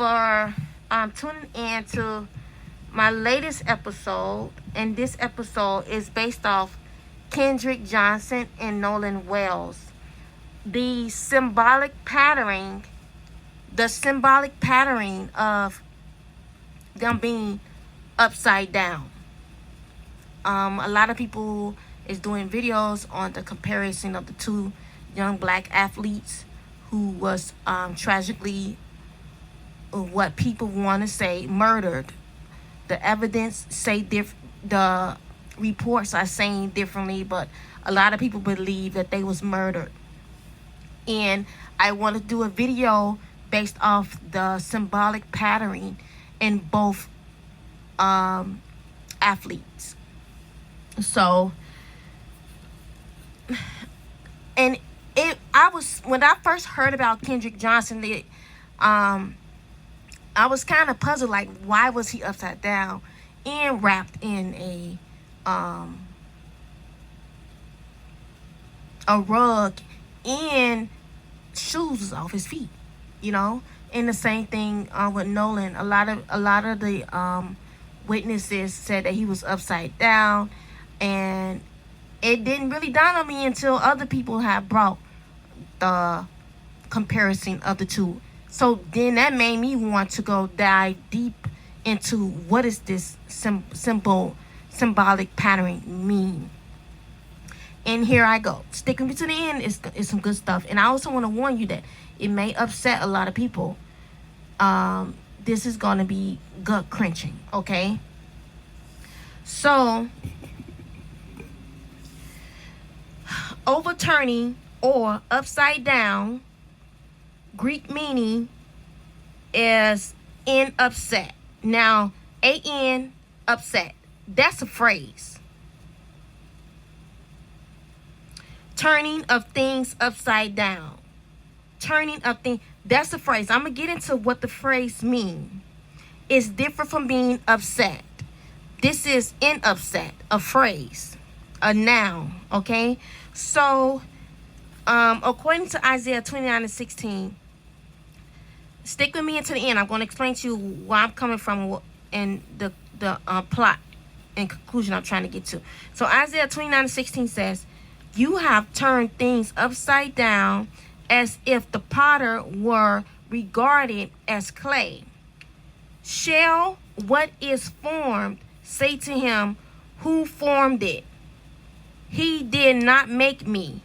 for tuning in to my latest episode. And this episode is based off Kendrick Johnson and Nolan Wells. The symbolic patterning of them being upside down. A lot of people is doing videos on the comparison of the two young black athletes who was tragically, what people want to say, murdered. The evidence say the reports are saying differently, but a lot of people believe that they was murdered. And I want to do a video based off the symbolic patterning in both athletes. So, and when I first heard about Kendrick Johnson, I was kind of puzzled, like, why was he upside down and wrapped in a rug and shoes was off his feet, And the same thing with Nolan. A lot of the witnesses said that he was upside down, and it didn't really dawn on me until other people had brought the comparison of the two. So then that made me want to go dive deep into what is this symbolic patterning mean. And here I go. Sticking me to the end is some good stuff. And I also want to warn you that it may upset a lot of people. This is going to be gut crunching, okay? So, overturning or upside down, Greek meaning is in upset. Now, an upset, that's a phrase. Turning of things upside down. Turning of things, that's a phrase. I'm going to get into what the phrase means. It's different from being upset. This is in upset, a phrase, a noun, okay? So, according to Isaiah 29:16, stick with me until the end. I'm going to explain to you where I'm coming from and the plot and conclusion I'm trying to get to. So Isaiah 29:16 says, "You have turned things upside down as if the potter were regarded as clay. Shall what is formed say to him, who formed it? He did not make me.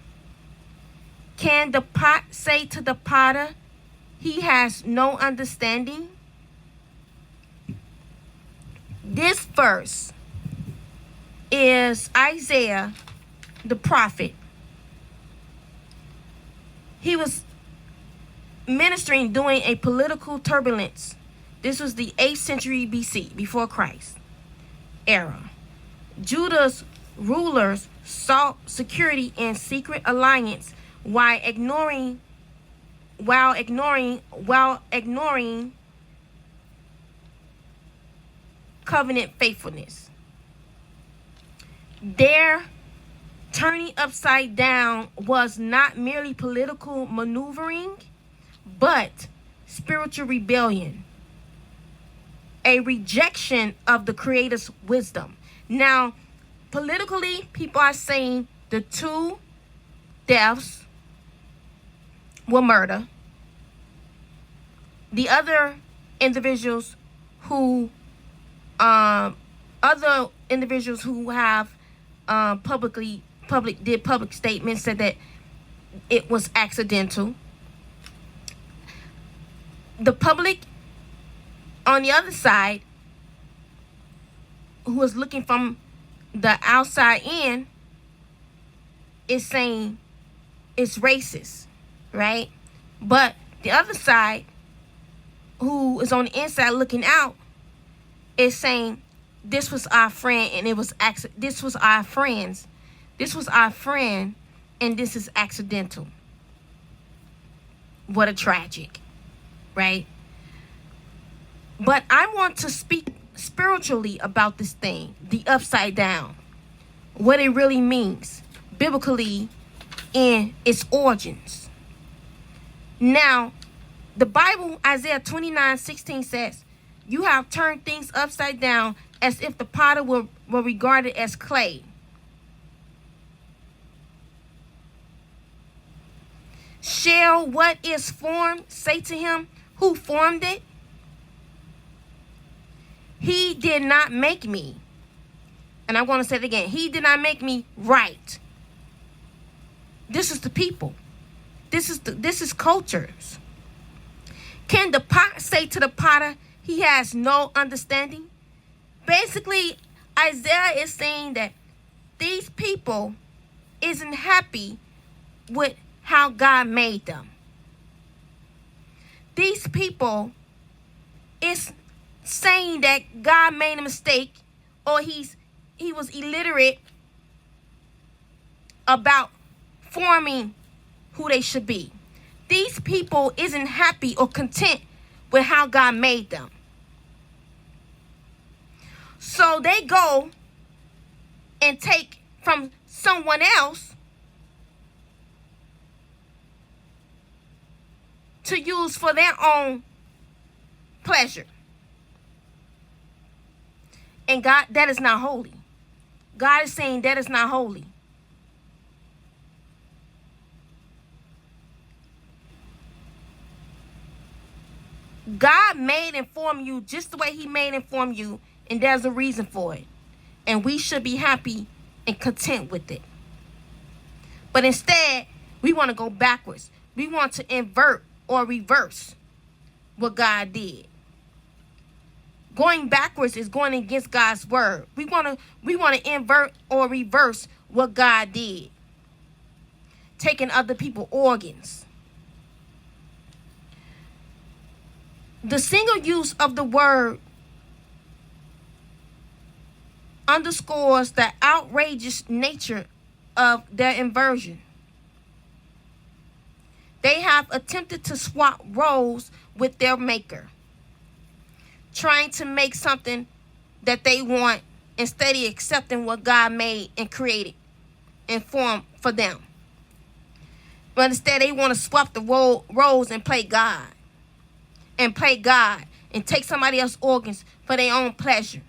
Can the pot say to the potter, he has no understanding?" This verse is Isaiah, the prophet. He was ministering during a political turbulence. This was the 8th century BC, before Christ era. Judah's rulers sought security in secret alliance while ignoring covenant faithfulness. Their turning upside down was not merely political maneuvering, but spiritual rebellion, a rejection of the Creator's wisdom. Now, politically, people are saying the two deaths were murder. The other individuals who have public statements said that it was accidental. The public on the other side, who is looking from the outside in, is saying it's racist, right? But the other side, who is on the inside looking out, is saying this was our friend and it was this was our friend and this is accidental. What a tragic, right? But I want to speak spiritually about this thing, the upside down, what it really means biblically in its origins. Now, The Bible, Isaiah 29:16 says, you have turned things upside down as if the potter were regarded as clay. Shall what is formed say to him who formed it? He did not make me. And I'm going to say it again. He did not make me right. This is the people. This is cultures. Can the pot say to the potter, he has no understanding? Basically, Isaiah is saying that these people isn't happy with how God made them. These people is saying that God made a mistake, or he was illiterate about forming who they should be. These people isn't happy or content with how God made them. So they go and take from someone else to use for their own pleasure. And God, that is not holy. God is saying that is not holy. God made and formed you just the way he made and formed you, and there's a reason for it. And we should be happy and content with it. But instead, we want to go backwards. We want to invert or reverse what God did. Going backwards is going against God's word. We want to invert or reverse what God did. Taking other people's organs. The single use of the word underscores the outrageous nature of their inversion. They have attempted to swap roles with their maker, trying to make something that they want instead of accepting what God made and created and formed for them. But instead, they want to swap the roles and play God. And take somebody else's organs for their own pleasure.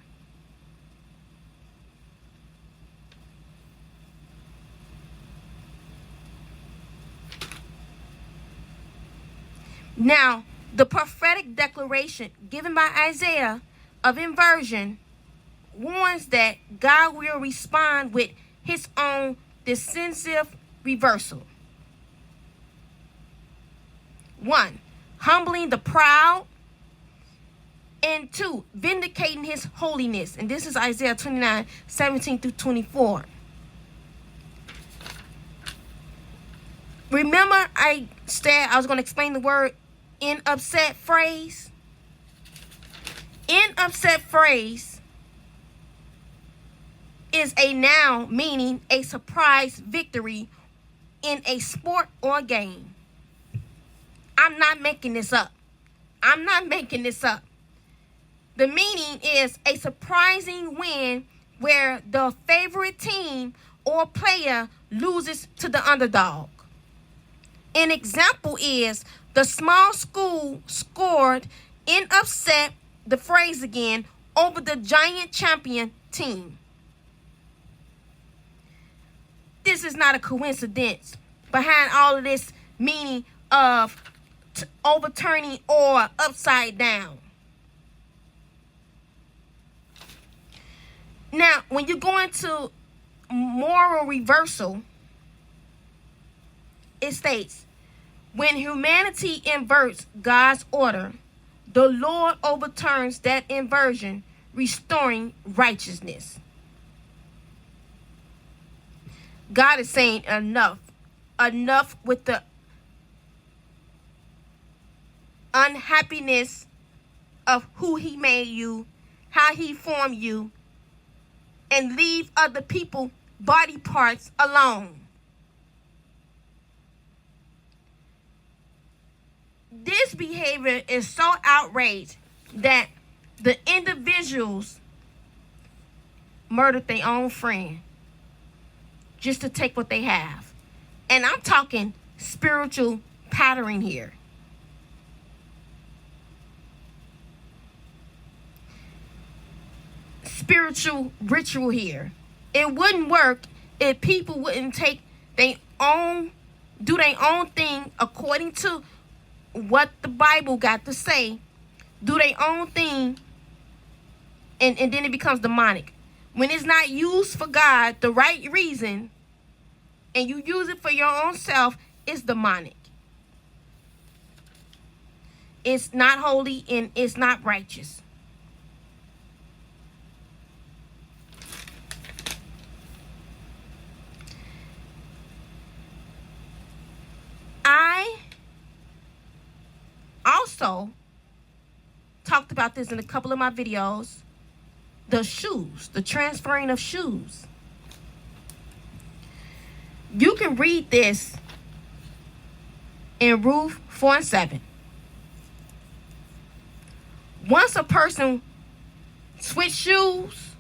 Now, the prophetic declaration given by Isaiah of inversion warns that God will respond with his own decisive reversal. 1. Humbling the proud. And 2, vindicating his holiness. And this is Isaiah 29:17-24. Remember I said I was going to explain the word in upset phrase? In upset phrase is a noun meaning a surprise victory in a sport or game. I'm not making this up. The meaning is a surprising win where the favorite team or player loses to the underdog. An example is the small school scored in upset, the phrase again, over the giant champion team. This is not a coincidence behind all of this meaning of overturning or upside down. Now, when you go into moral reversal, it states, when humanity inverts God's order, the Lord overturns that inversion, restoring righteousness. God is saying enough. Enough with the unhappiness of who he made you, how he formed you, and leave other people body parts alone. This behavior is so outraged that the individuals murdered their own friend just to take what they have. And I'm talking spiritual patterning here. spiritual ritual here. It wouldn't work if people wouldn't take do their own thing according to what the Bible got to say, do their own thing, and then it becomes demonic. When it's not used for God, the right reason, and you use it for your own self, it's demonic. It's not holy and it's not righteous. I also talked about this in a couple of my videos. The shoes, the transferring of shoes. You can read this in Ruth 4 and 7. Once a person switch shoes,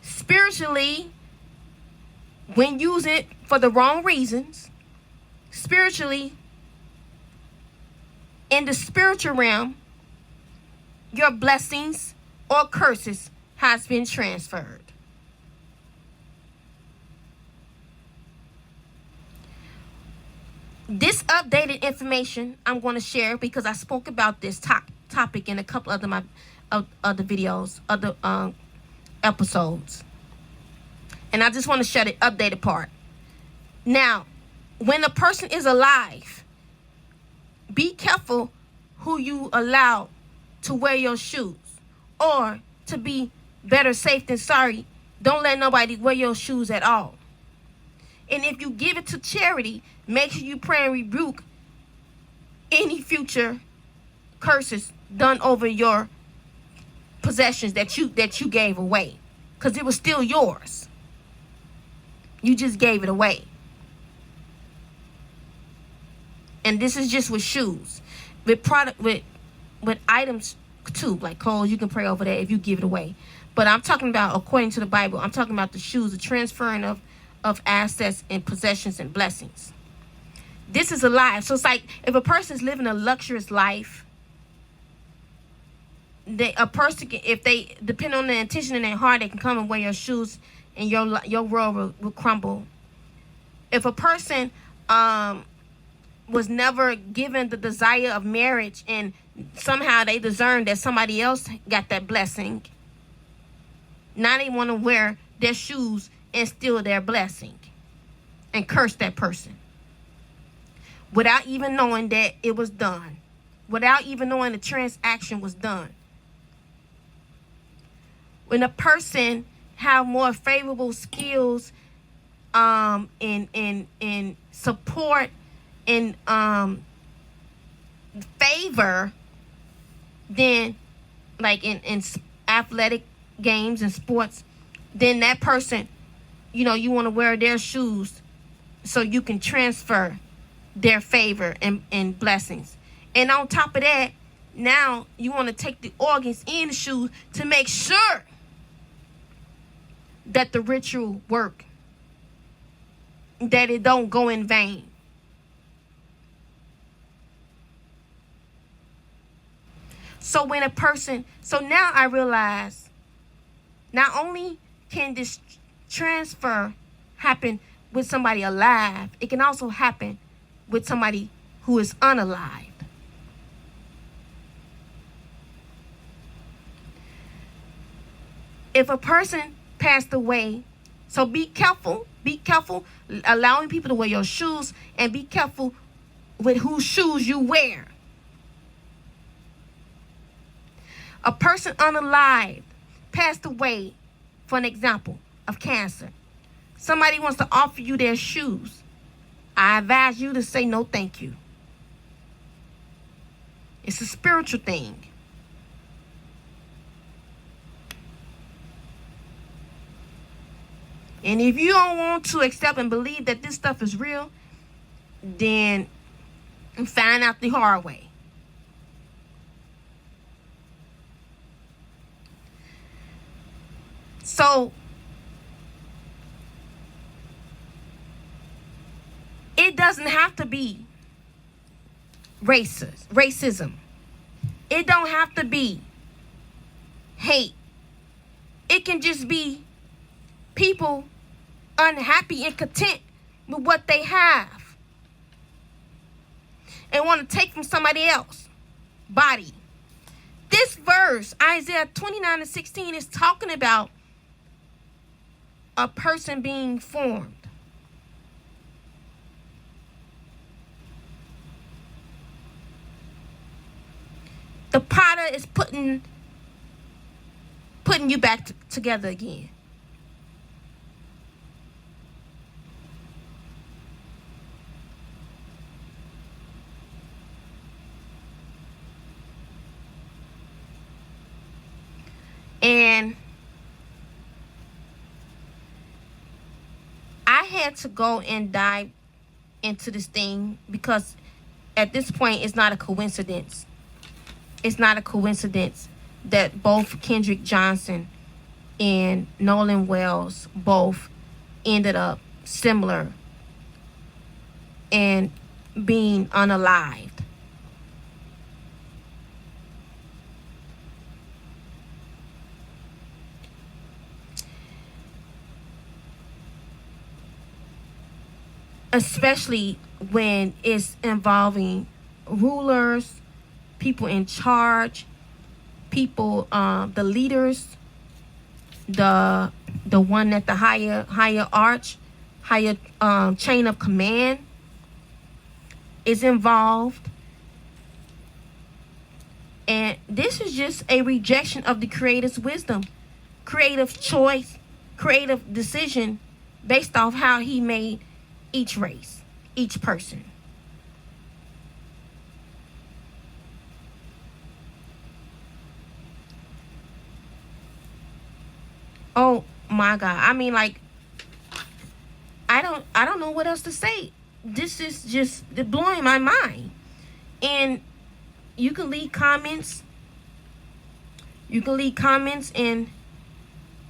spiritually, when using it for the wrong reasons, spiritually, in the spiritual realm, your blessings or curses has been transferred. This updated information I'm going to share because I spoke about this topic in a couple of my other videos, other episodes. And I just want to share the updated part. Now, when a person is alive, be careful who you allow to wear your shoes. Or, to be better safe than sorry, don't let nobody wear your shoes at all. And if you give it to charity, make sure you pray and rebuke any future curses done over your possessions that you gave away. Because it was still yours. You just gave it away. And this is just with shoes. With items too, like clothes, you can pray over that if you give it away. But I'm talking about, according to the Bible, I'm talking about the shoes, the transferring of assets and possessions and blessings. This is alive. So it's like if a person's living a luxurious life, a person can, if they depend on the intention in their heart, they can come and wear your shoes, and your world will crumble. If a person was never given the desire of marriage, and somehow they discern that somebody else got that blessing, now they want to wear their shoes and steal their blessing and curse that person without even knowing that it was done, without even knowing the transaction was done. When a person have more favorable skills in support, in favor, then like in athletic games and sports, then that person, you want to wear their shoes so you can transfer their favor and blessings. And on top of that, now you want to take the organs in the shoes to make sure that the ritual work, that it don't go in vain. So now I realize, not only can this transfer happen with somebody alive, it can also happen with somebody who is unalive. If a person passed away, so be careful allowing people to wear your shoes, and be careful with whose shoes you wear. A person unalive passed away, for an example, of cancer. Somebody wants to offer you their shoes. I advise you to say no thank you. It's a spiritual thing. And if you don't want to accept and believe that this stuff is real, then find out the hard way. So, it doesn't have to be racism. It don't have to be hate. It can just be people unhappy and content with what they have and want to take from somebody else body. This verse, Isaiah 29:16, is talking about a person being formed. The potter is putting you back together again. And I had to go and dive into this thing because at this point it's not a coincidence. It's not a coincidence that both Kendrick Johnson and Nolan Wells both ended up similar and being unalived. Especially when it's involving rulers, people in charge, people, the leaders, the one at the higher chain of command is involved. And this is just a rejection of the creator's wisdom, creative choice, creative decision based off how he made each race, each person. Oh my God. I mean, like, I don't know what else to say. This is just blowing my mind. And you can leave comments. You can leave comments in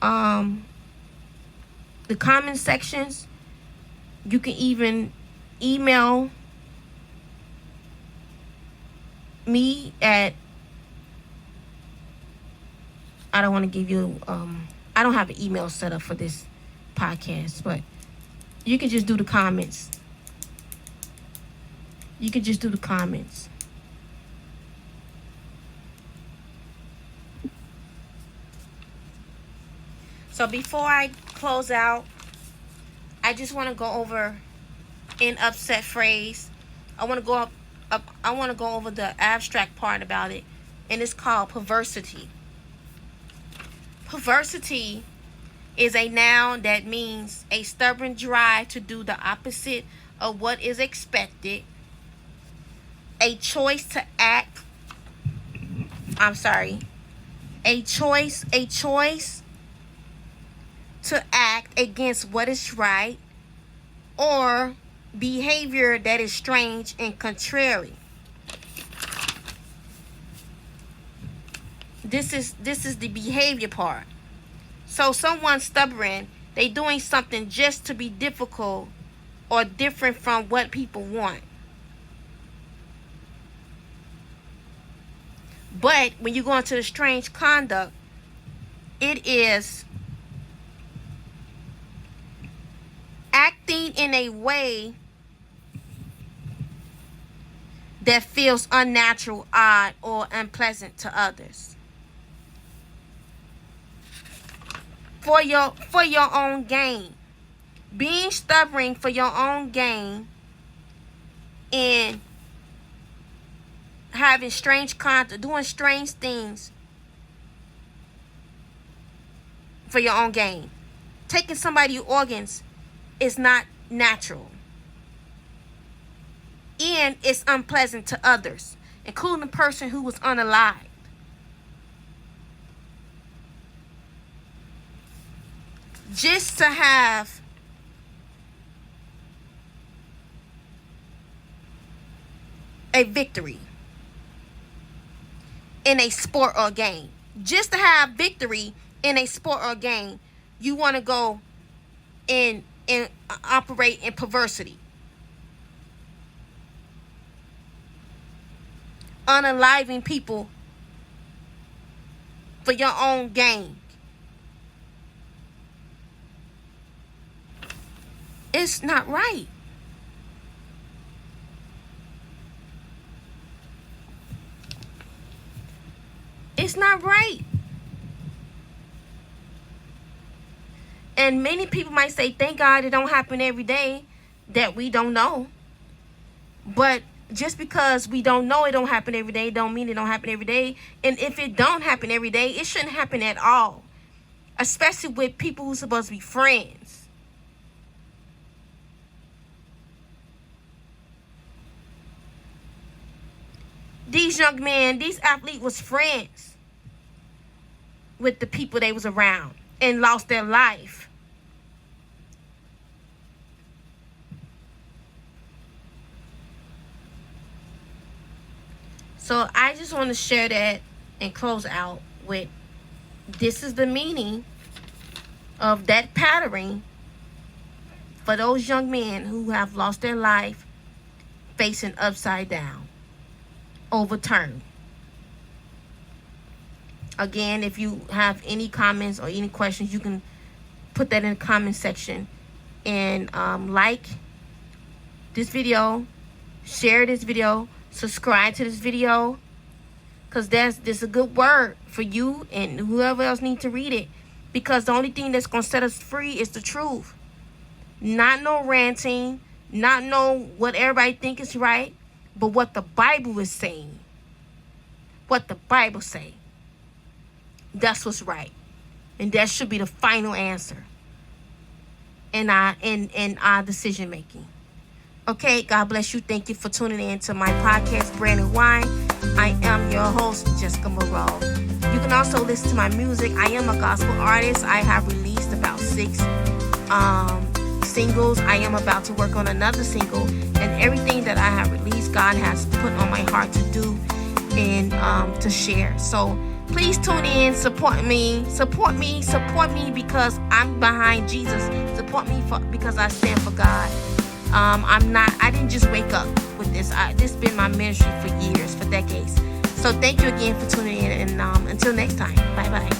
the comment sections. You can even email me at, I don't want to give you, I don't have an email set up for this podcast, but you can just do the comments. You can just do the comments. So before I close out, I just want to go over an upset phrase. I want to go I want to go over the abstract part about it, and it's called perversity. Perversity is a noun that means a stubborn drive to do the opposite of what is expected, a choice to act. A choice to act against what is right, or behavior that is strange and contrary. This is the behavior part. So someone stubborn, they doing something just to be difficult or different from what people want. But when you go into the strange conduct, it is acting in a way that feels unnatural, odd, or unpleasant to others. For your own gain. Being stubborn for your own gain and having strange conduct, doing strange things for your own gain. Taking somebody's organs is not natural. And it's unpleasant to others, including the person who was unalived. Just to have a victory in a sport or game. Just to have victory in a sport or game, you want to go and operate in perversity. Unaliving people for your own gain. It's not right. It's not right. And many people might say, thank God it don't happen every day, that we don't know. But just because we don't know it don't happen every day, don't mean it don't happen every day. And if it don't happen every day, it shouldn't happen at all. Especially with people who's supposed to be friends. These young men, these athletes was friends with the people they was around and lost their life. So I just want to share that and close out with, this is the meaning of that pattern for those young men who have lost their life facing upside down, overturned. Again, if you have any comments or any questions, you can put that in the comment section. And like this video, share this video, subscribe to this video, because this is a good word for you and whoever else needs to read it. Because the only thing that's going to set us free is the truth. Not no ranting, not know what everybody think is right, but what the Bible is saying. What the Bible say. That's what's right. And that should be the final answer in our decision making. Okay, God bless you. Thank you for tuning in to my podcast, Bread and Wine. I am your host, Jessica Moreau. You can also listen to my music. I am a gospel artist. I have released about 6 singles. I am about to work on another single. And everything that I have released, God has put on my heart to do and to share. So please tune in, support me because I'm behind Jesus. Support me because I stand for God. I didn't just wake up with this. This has been my ministry for years, for decades. So thank you again for tuning in, and until next time, bye bye.